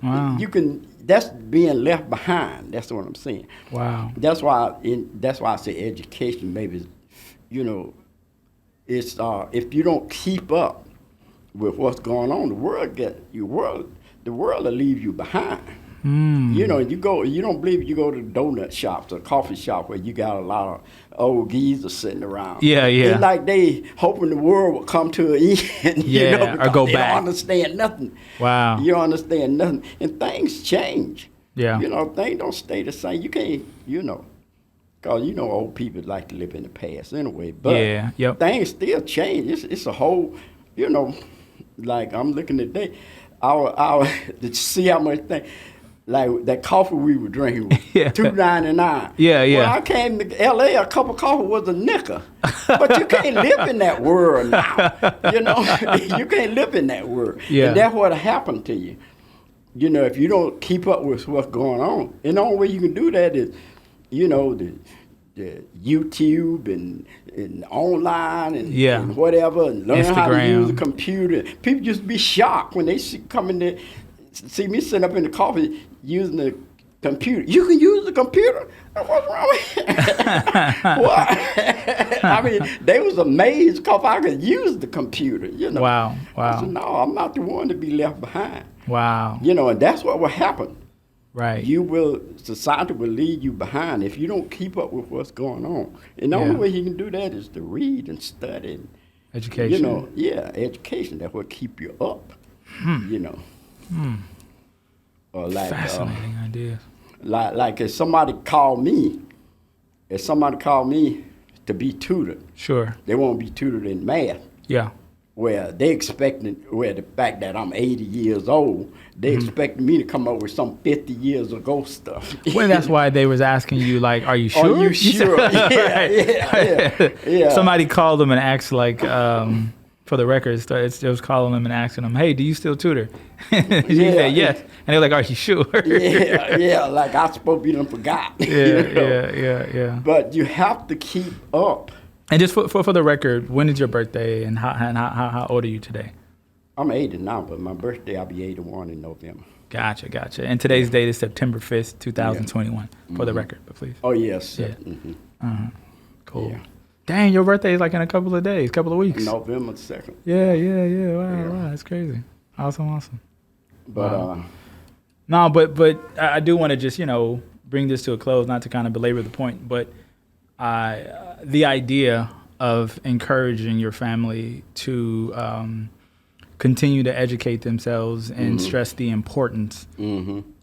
Wow. That's being left behind. That's what I'm saying. Wow. That's why I say education maybe, it's if you don't keep up with what's going on, the world will leave you behind. You don't believe you go to donut shops or coffee shop where you got a lot of old geezers sitting around. Yeah. It's like they hoping the world will come to an end. Or go they back. don't understand nothing. Wow. You don't understand nothing. And things change. Yeah. Things don't stay the same. You can't, because old people like to live in the past anyway. But things still change. It's a whole, like I'm looking today, our to see how much thing. Like that coffee we were drinking was $2.99. Yeah. When I came to LA, a cup of coffee was a nickel. But you can't live in that world now. You can't live in that world. Yeah. And that's what happened to you. If you don't keep up with what's going on, and the only way you can do that is, the YouTube and online and whatever, and learn how to use a computer. People just be shocked when they come in there, see me sitting up in the coffee using the computer. You can use the computer? What's wrong with it? What? I mean, they was amazed because I could use the computer, Wow. I said, no, I'm not the one to be left behind. Wow. And that's what will happen. Right. Society will leave you behind if you don't keep up with what's going on. And the only way you can do that is to read and study. Education. Education. That's what keep you up, Or like, fascinating ideas. Like if somebody called me to be tutored. Sure. They won't be tutored in math. Yeah. Where they expecting, the fact that I'm 80 years old, they expecting me to come up with some 50 years ago stuff. Well, that's why they was asking you, like, are you sure? Are you sure? Yeah. Somebody called them and asked, like, for the record, it was calling them and asking them, hey, do you still tutor? You said yes. And they were like, are you sure? Like I supposed to be done forgot. Yeah. But you have to keep up. And just for the record, when is your birthday and how old are you today? I'm 80 now, but my birthday, I'll be 81 in November. Gotcha. And today's date is September 5th, 2021, for the record, but please. Oh, yes. Yeah. Cool. Yeah. Dang, your birthday is like in a couple of days, couple of weeks. November 2nd. Yeah. Wow, that's crazy. Awesome. But, wow. No, but I do want to just, bring this to a close, not to kind of belabor the point, but the idea of encouraging your family to continue to educate themselves and stress the importance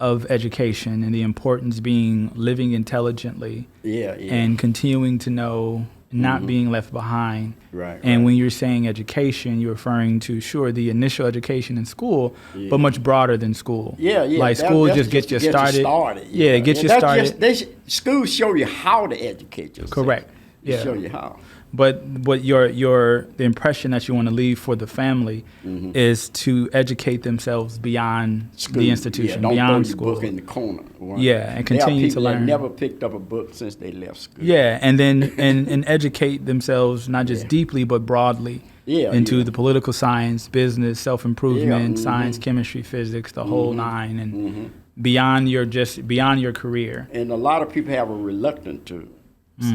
of education and the importance being living intelligently and continuing to know, not being left behind. Right. And when you're saying education, you're referring to, the initial education in school, but much broader than school. Yeah. Like school just gets you started. Get you started. Schools show you how to educate yourself. Correct. They show you how. But the impression that you want to leave for the family is to educate themselves beyond the institution, beyond school. Don't throw your book in the corner. And continue to learn. That never picked up a book since they left school. Yeah, and then and educate themselves not just deeply but broadly into the political science, business, self-improvement, science, chemistry, physics, the whole nine, and beyond your career. And a lot of people have a reluctance to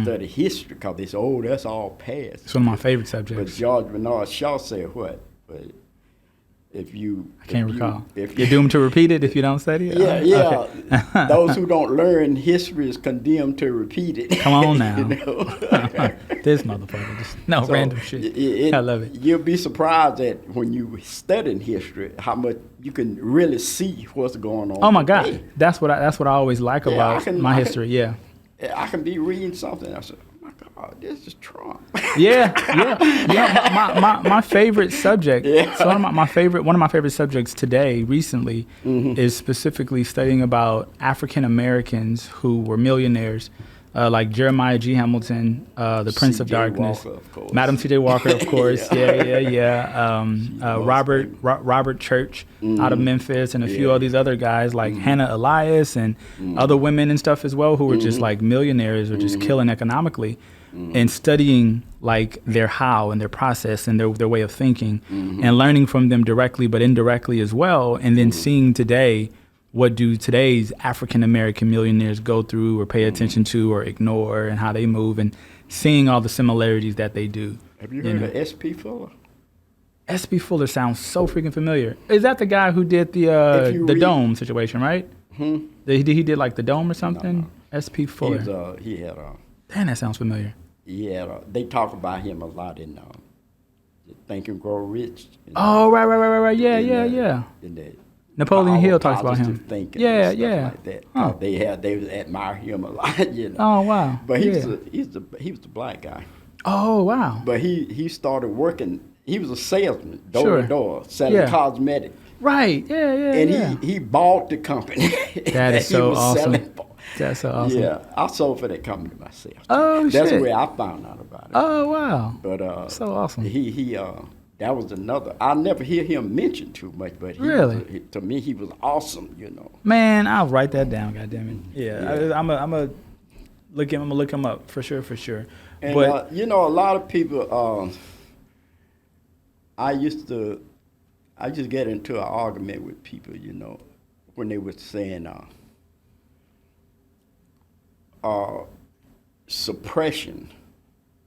study history because they say, that's all past. It's one of my favorite subjects. But George Bernard Shaw said what? But I can't recall. You're doomed to repeat it if you don't study it? Okay. Those who don't learn history is condemned to repeat it. Come on now. This motherfucker. Random shit. I love it. You'll be surprised that when you study history, how much you can really see what's going on. Oh my God. That's what I always like about my history. Yeah. I can be reading something. I said, oh my God, this is Trump. My favorite subject. So one of my favorite subjects today, recently, is specifically studying about African Americans who were millionaires, like Jeremiah G. Hamilton, the Prince of Darkness, Madam C.J. Walker, of course, Robert Church out of Memphis, and a few of these other guys like Hannah Elias and other women and stuff as well, who were just like millionaires or just killing economically, and studying like their how and their process and their way of thinking, and learning from them directly but indirectly as well, and then seeing today, what do today's African American millionaires go through or pay attention to or ignore, and how they move, and seeing all the similarities that they do. Have you heard of S.P. Fuller? S.P. Fuller sounds so freaking familiar. Is that the guy who did the dome situation, right? He did like the dome or something? No. S.P. Fuller. Damn, that sounds familiar. They talk about him a lot in Think and Grow Rich. Right. Yeah. Napoleon Hill talks about positive him. Thinking Yeah, and stuff yeah. like that. Huh. They admire him a lot, you know. Oh wow. But he yeah. was the black guy. Oh wow. But he started working. He was a salesman, door Sure. to door, selling Yeah. cosmetics. Right. Yeah. Yeah. And yeah. he bought the company. That is he so was awesome. selling for. That's so awesome. Yeah, I sold for that company myself. Oh That's shit. where I found out about it. Oh wow. But so awesome. He that was another. I never hear him mentioned too much, but Really? to me he was awesome. You know. Man, I'll write that down. Goddamn it. Yeah. Yeah. I'm a look him. I'm gonna look him up for sure. For sure. And But you know, a lot of people. I just get into an argument with people, you know, when they were saying suppression,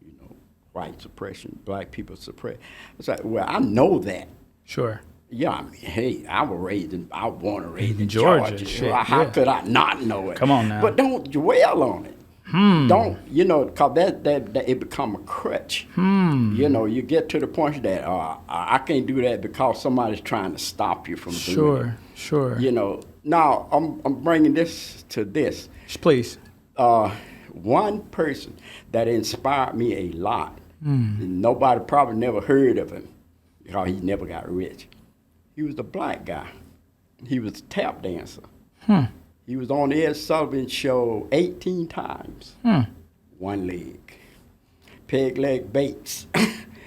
you know, white suppression, black people suppress. It's like, well, I know that. sure. Yeah, I mean, hey, I was born and raised in Georgia, Georgia. shit, How yeah. could I not know it? Come on now. But don't dwell on it. Don't, you know, because that it become a crutch. You know, you get to the point that I can't do that because somebody's trying to stop you from doing it. Sure. You know, now I'm bringing this to this. Please. One person that inspired me a lot, nobody probably never heard of him because he never got rich. He was a black guy. He was a tap dancer. He was on the Ed Sullivan Show 18 times. One leg. Peg Leg Bates.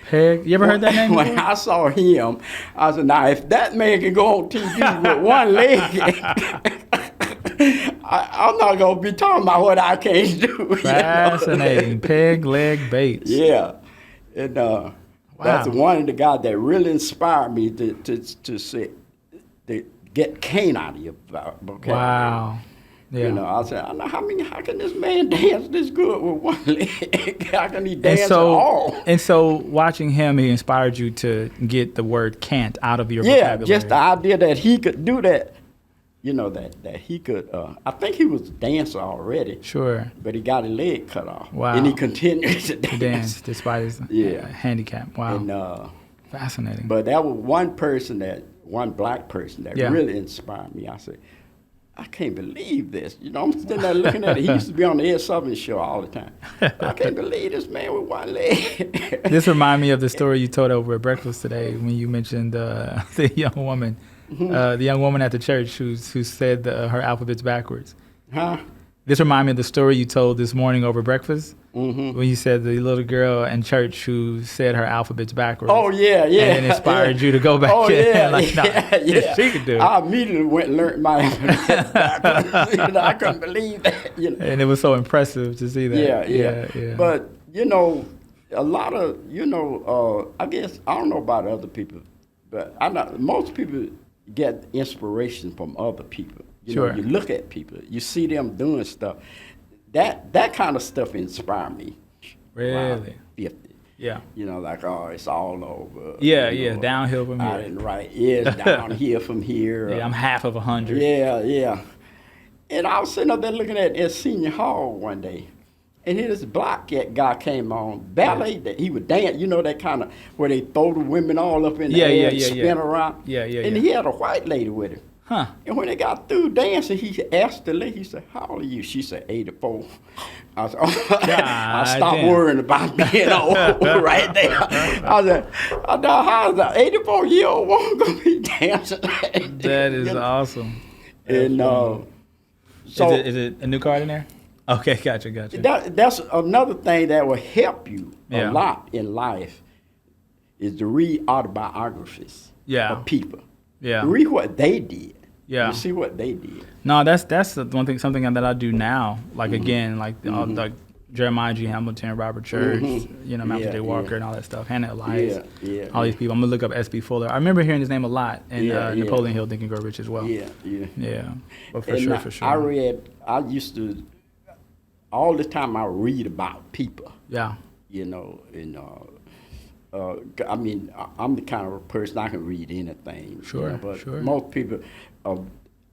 Peg. You ever heard that name? When before? I saw him, I said, now if that man can go on TV with one leg, I'm not going to be talking about what I can't do. you know? Fascinating. Peg Leg Bates. Yeah. And that's one of the guys that really inspired me to say, to get Cain out of your vocabulary. Wow. Yeah. You know, I said, how can this man dance this good with one leg? How can he dance at all? And so watching him, he inspired you to get the word can't out of your vocabulary. Yeah, just the idea that he could do that. You know, that he could, I think he was a dancer already. Sure. But he got his leg cut off. Wow. And he continued to dance. Dance despite his handicap. Wow. And, fascinating. But that was one black person that really inspired me. I said, I can't believe this. You know, I'm sitting there looking at it. He used to be on the Ed Sullivan Show all the time. I can't believe this man with one leg. This reminds me of the story you told over at breakfast today when you mentioned the young woman. The young woman at the church who said her alphabet's backwards. Huh? This reminds me of the story you told this morning over breakfast when you said the little girl in church who said her alphabet's backwards. Oh, yeah. And it inspired you to go back yeah. She could do it. I immediately went and learned my alphabet backwards. You know, I couldn't believe that. You know. And it was so impressive to see that. Yeah. But, you know, a lot of, you know, I guess, I don't know about other people, but most people get inspiration from other people. You know, you look at people, you see them doing stuff. That kind of stuff inspired me. Really? 50. Yeah. You know, like, it's all over. Yeah, you know, downhill from here. I didn't write, it's down here from here. Yeah, I'm half of 100. Yeah. And I was sitting up there looking at Senior Hall one day, and here this black guy came on, ballet, that he would dance, you know, that kind of, where they throw the women all up in the air and spin around. And he had a white lady with him. Huh. And when they got through dancing, he asked the lady, he said, how old are you? She said, 84. I said, I stopped worrying about being old right there. I said, how's that 84-year-old woman going to be dancing? That is awesome. And so, is it a new card in there? Okay, gotcha. That's another thing that will help you a lot in life is to read autobiographies of people. Yeah. Read what they did. Yeah. You see what they did. No, that's the one thing, something that I do now. Like again, like like Jeremiah G. Hamilton, Robert Church, you know, Malcolm J. Walker, and all that stuff. Hannah Elias, all these people. I'm gonna look up S.B. Fuller. I remember hearing his name a lot, and Napoleon Hill, Think and Grow Rich as well. Yeah. But for sure. I used to, all the time I read about people. Yeah. You know, and I mean, I'm the kind of person I can read anything. Sure, you know, but most people,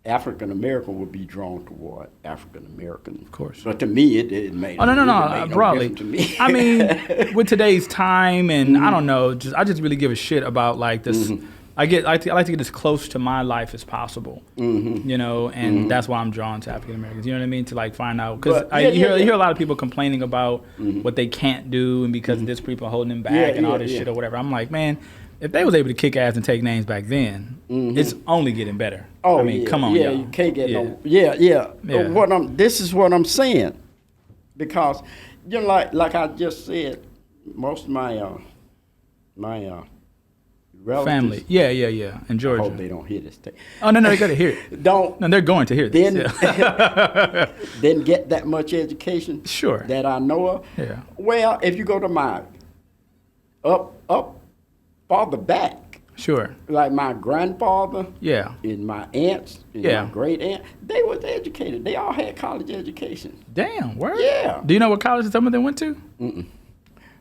African American would be drawn toward African American. Of course. But to me, it made no, broadly. To me. I mean, with today's time, and I don't know, I just really give a shit about like this I like to get as close to my life as possible, you know, and that's why I'm drawn to African Americans. You know what I mean? To like find out, because you hear a lot of people complaining about what they can't do and because this people are holding them back and all this shit or whatever. I'm like, man, if they was able to kick ass and take names back then, it's only getting better. Oh, I mean, come on, yeah, y'all. you can't get no. Yeah. This is what I'm saying, because you know, like I just said, most of my relatives, family, yeah, in Georgia. I hope they don't hear this thing. Oh no, they gotta hear it. No, they're going to hear this. Didn't get that much education. Sure. That I know of. Yeah. Well, if you go to my up farther back. Sure. Like my grandfather. Yeah. And my aunts. And my great aunt. They was educated. They all had college education. Damn. Word. Yeah. Do you know what college some of them went to? Mm-mm.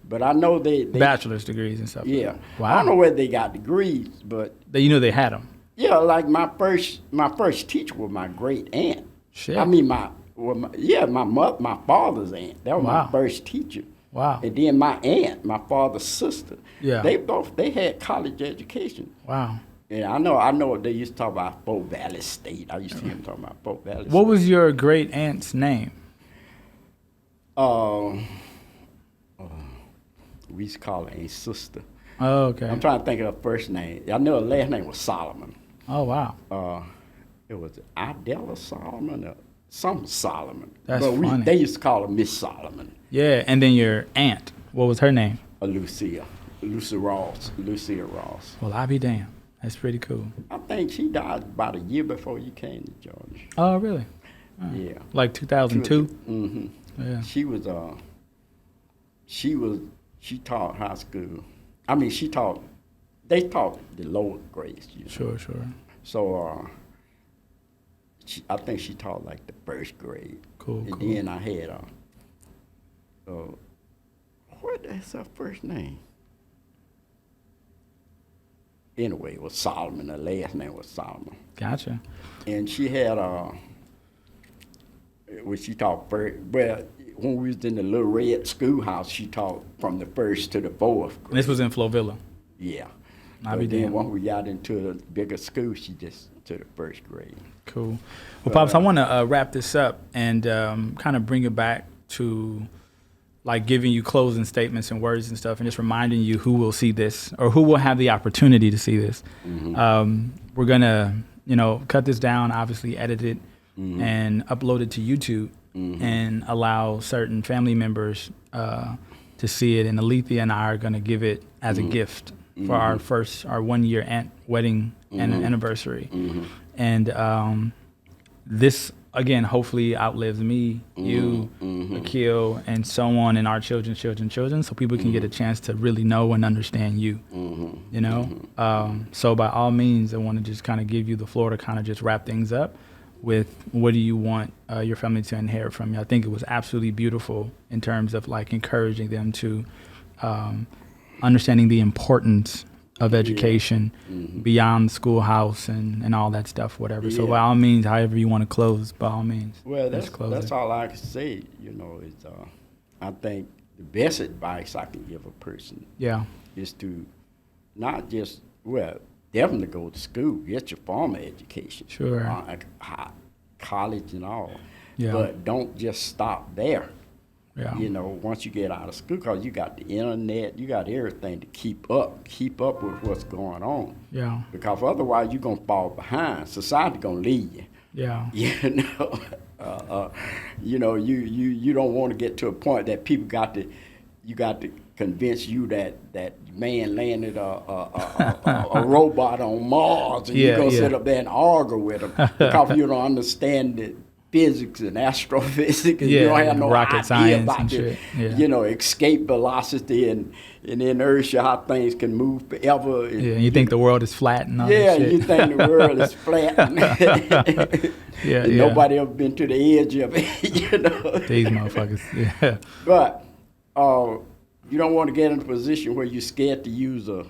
But I know they bachelor's degrees and stuff. Yeah. Wow. I don't know whether they got degrees, but you know they had them. Yeah, like my first teacher was my great aunt. Shit. I mean my father's aunt. That was my first teacher. Wow. And then my aunt, my father's sister. Yeah. They had college education. Wow. Yeah, I know they used to talk about Fort Valley State. I used to hear them talking about Fort Valley State. What was your great aunt's name? We used to call her a sister. Oh, okay. I'm trying to think of her first name. I know her last name was Solomon. Oh, wow. It was Idella Solomon or some Solomon. That's funny. They used to call her Miss Solomon. Yeah, and then your aunt, what was her name? Lucia Ross. Well, I be damned. That's pretty cool. I think she died about a year before you came to Georgia. Oh, really? Oh. Yeah. Like 2002? Mm-hmm. Yeah. She taught high school. I mean, they taught the lower grades. You know? Sure. So I think she taught like the first grade. Cool. And then I had what is her first name? Anyway, it was Solomon. Her last name was Solomon. Gotcha. And she had she taught first. Well, when we was in the little red schoolhouse, she taught from the first to the fourth grade. This was in Flovilla. Yeah. But then when we got into the bigger school, she just to the first grade. Cool. Well, Pops, I want to wrap this up and kind of bring it back to like giving you closing statements and words and stuff and just reminding you who will see this or who will have the opportunity to see this. Mm-hmm. We're going to, cut this down, obviously edit it and upload it to YouTube and allow certain family members to see it. And Alethea and I are going to give it as a gift for our 1 year wedding anniversary. And this, again, hopefully outlives me, you, Akil, and so on, and our children's children, so people can get a chance to really know and understand you, So by all means, I want to just kind of give you the floor to kind of just wrap things up with what do you want your family to inherit from you. I think it was absolutely beautiful in terms of like encouraging them to understanding the importance of education beyond the schoolhouse and all that stuff, whatever. Yeah. So by all means, however you want to close, by all means. Well, that's all I can say, is I think the best advice I can give a person is to not just, definitely go to school, get your formal education. Sure. College and all. Yeah. But don't just stop there. Yeah. Once you get out of school, because you got the internet, you got everything to keep up with what's going on. Yeah. Because otherwise you're gonna fall behind. Society gonna lead you. Yeah. You don't want to get to a point that people got to convince you that man landed a robot on Mars, and you're gonna sit up there and argue with them because you don't understand the physics and astrophysics, and you don't have no rocket idea science about and the, shit. Escape velocity and inertia, how things can move forever. And you think the world is flat and all that shit. You think the world is flat. And nobody ever been to the edge of it, These motherfuckers, yeah. But you don't want to get in a position where you're scared to use a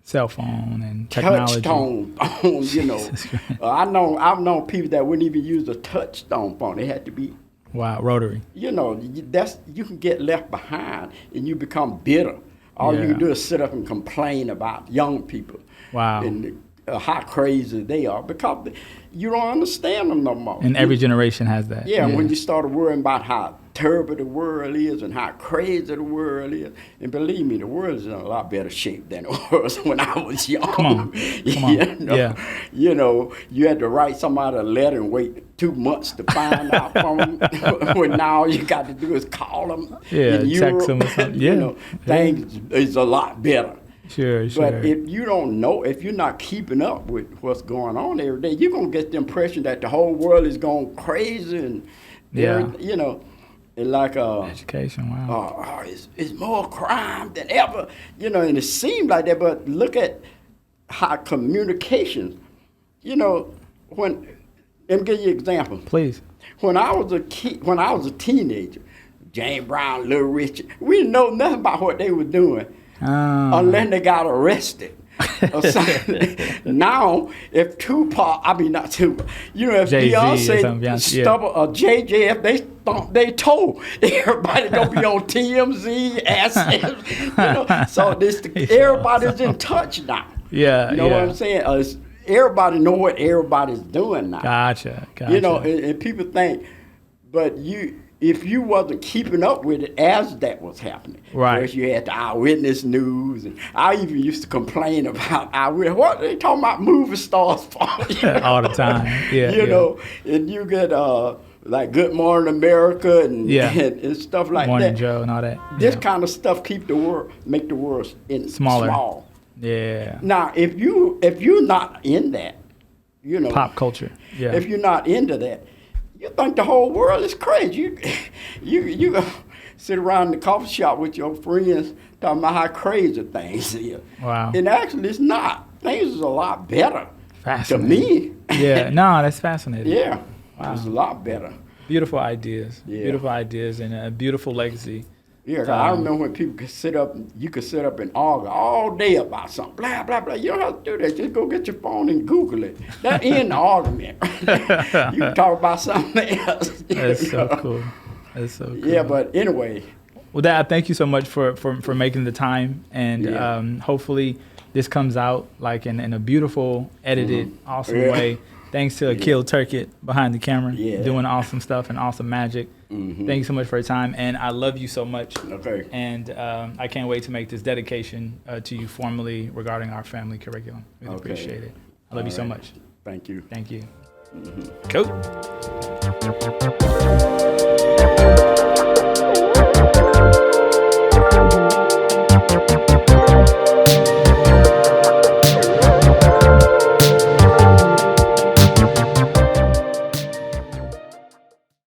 cell phone and technology. Touch tone phone, I've known people that wouldn't even use a touch tone phone. They had to be rotary. You can get left behind and you become bitter All you can do is sit up and complain about young people. Wow. And how crazy they are because you don't understand them no more. And every generation has that. Yeah, when you start worrying about how terrible the world is and how crazy the world is, and believe me, the world is in a lot better shape than it was when I was young. Come on. You know, you had to write somebody a letter and wait 2 months to find out from them. When now all you got to do is call them. Yeah, text them or something. Yeah. You know, things is a lot better. Sure. But if you don't know, if you're not keeping up with what's going on every day, you're going to get the impression that the whole world is going crazy and, you know, it's like education, wow. It's more crime than ever, you know, and it seems like that, but look at how communications, you know, let me give you an example. Please. When I was a teenager, James Brown, Little Richard, we didn't know nothing about what they were doing. Unless they got arrested or something. Now, if Tupac, not Tupac, you know, if Beyonce stumble or JJ, if they stomp they toe, everybody gonna be on TMZ, SF, you know. So everybody's in touch now. Yeah, you know what I'm saying? Everybody know what everybody's doing now. Gotcha. You know, and people think, but if you wasn't keeping up with it as that was happening, right? First you had the eyewitness news, and I even used to complain about eyewitness. What are they talking about movie stars for? All the time, you know, and you get like Good Morning America and stuff like Morning that. Joe and all that. This kind of stuff make the world smaller. Small. Yeah. Now, if you're not in that, you know, pop culture. Yeah. If you're not into that, you think the whole world is crazy. You sit around in the coffee shop with your friends talking about how crazy things is. Wow. And actually, it's not. Things is a lot better. Fascinating. To me. Yeah. No, that's fascinating. Yeah. Wow. It's a lot better. Beautiful ideas. Yeah. Beautiful ideas and a beautiful legacy. Yeah, I remember when people could sit up and argue all day about something, blah, blah, blah. You don't have to do that. Just go get your phone and Google it. That end the argument. You can talk about something else. That's so cool. That's so cool. Yeah, but anyway. Well, Dad, thank you so much for making the time. And hopefully this comes out like in a beautiful, edited, awesome way. Thanks to Akil Turkett behind the camera, doing awesome stuff and awesome magic. Thank you so much for your time, and I love you so much. Okay. And I can't wait to make this dedication to you formally regarding our family curriculum. Really appreciate it. I love you so much. Thank you. Thank you. Mm-hmm. Cool.